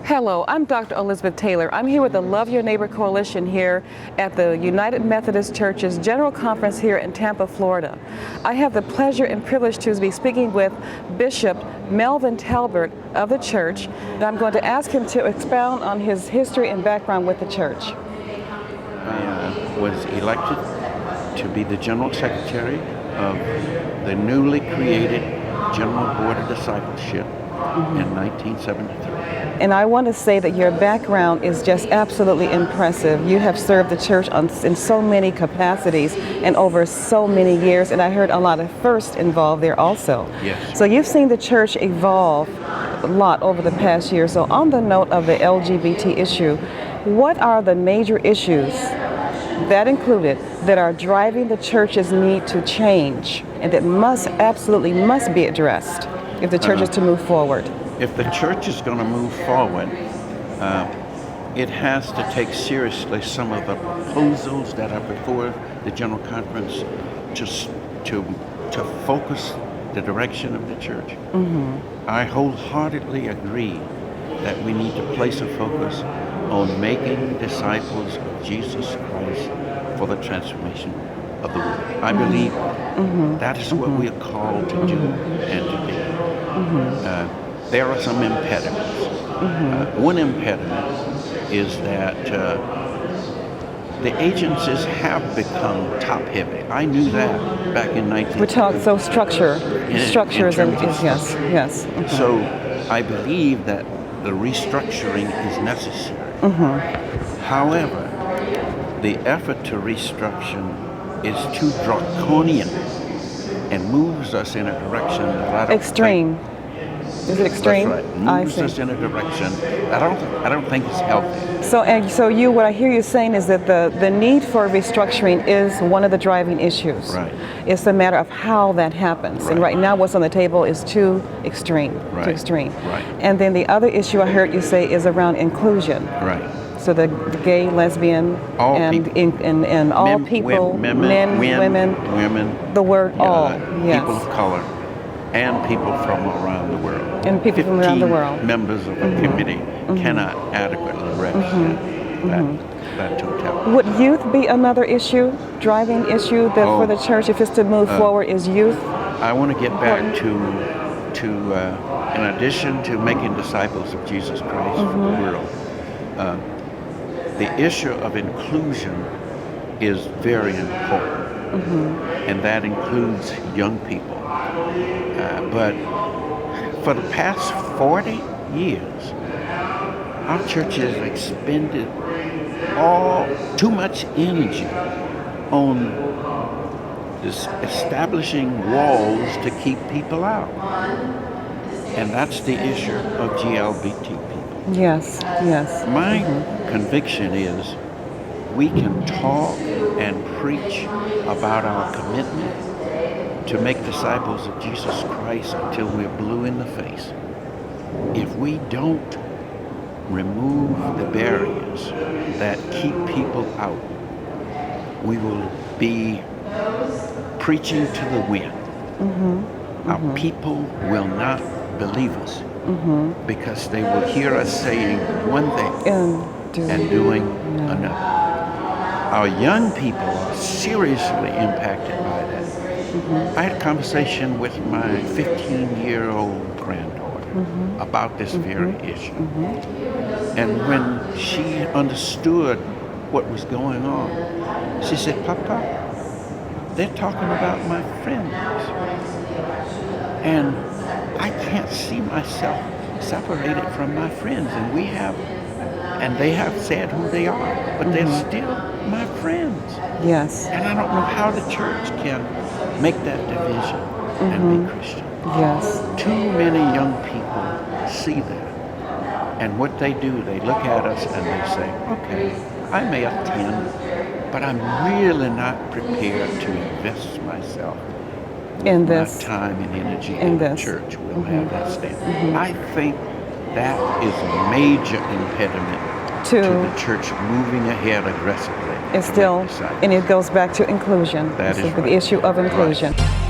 Hello, I'm Dr. Elizabeth Taylor. I'm here with the Love Your Neighbor Coalition here at the United Methodist Church's General Conference here in Tampa, Florida. I have the pleasure and privilege to be speaking with Bishop Melvin Talbert of the church. And I'm going to ask him to expound on his history and background with the church. I was elected to be the General Secretary of the newly created General Board of Discipleship in 1973. And I want to say that your background is just absolutely impressive. You have served the church in so many capacities and over so many years, and I heard a lot of firsts involved there also. Yes. So you've seen the church evolve a lot over the past year. So on the note of the LGBT issue, what are the major issues, that included, that are driving the church's need to change and that absolutely must be addressed if the church is to move forward? If the church is going to move forward, it has to take seriously some of the proposals that are before the General Conference to focus the direction of the church. I wholeheartedly agree that we need to place a focus on making disciples of Jesus Christ for the transformation of the world. I believe that is what we are called to do and to be. There are some impediments. One impediment is that the agencies have become top-heavy. I knew that back in 19. We talk structures and yes. So I believe that the restructuring is necessary. However, the effort to restructure is too draconian and moves us in a direction that I don't extreme. Is it extreme? That's right. Moves us in a direction I don't think is healthy. So what I hear you saying is that the need for restructuring is one of the driving issues. Right. It's a matter of how that happens. Right. And right now what's on the table is too extreme. Right. Too extreme. Right. And then the other issue I heard you say is around inclusion. Right. So the gay, lesbian, all and all people, men, women, the word all, yes. People of color, and people from around the world. And people from around the world. Members of a committee cannot adequately represent that totality. Would youth be another issue, driving issue that for the church, if it's to move forward, is youth? I want to get back to in addition to making disciples of Jesus Christ for the world, the issue of inclusion is very important, and that includes young people. But for the past 40 years, our church has expended too much energy on establishing walls to keep people out. And that's the issue of GLBT people. Yes. My conviction is we can talk and preach about our commitment to make disciples of Jesus Christ until we're blue in the face. If we don't remove the barriers that keep people out, we will be preaching to the wind. Our people will not believe us because they will hear us saying one thing and doing another. Our young people are seriously impacted by that. I had a conversation with my 15-year-old granddaughter about this very issue. And when she understood what was going on, she said, "Papa, they're talking about my friends. And I can't see myself separated from my friends. And they have said who they are, but they're still my friends." Yes. And I don't know how the church can make that division and be Christian. Yes. Too many young people see that. And what they do, they look at us and they say, "Okay, I may attend, but I'm really not prepared to invest myself in this my time and energy in the church will have that stand." I think that is a major impediment to the church moving ahead aggressively. And it goes back to inclusion. That is the issue of inclusion. Right.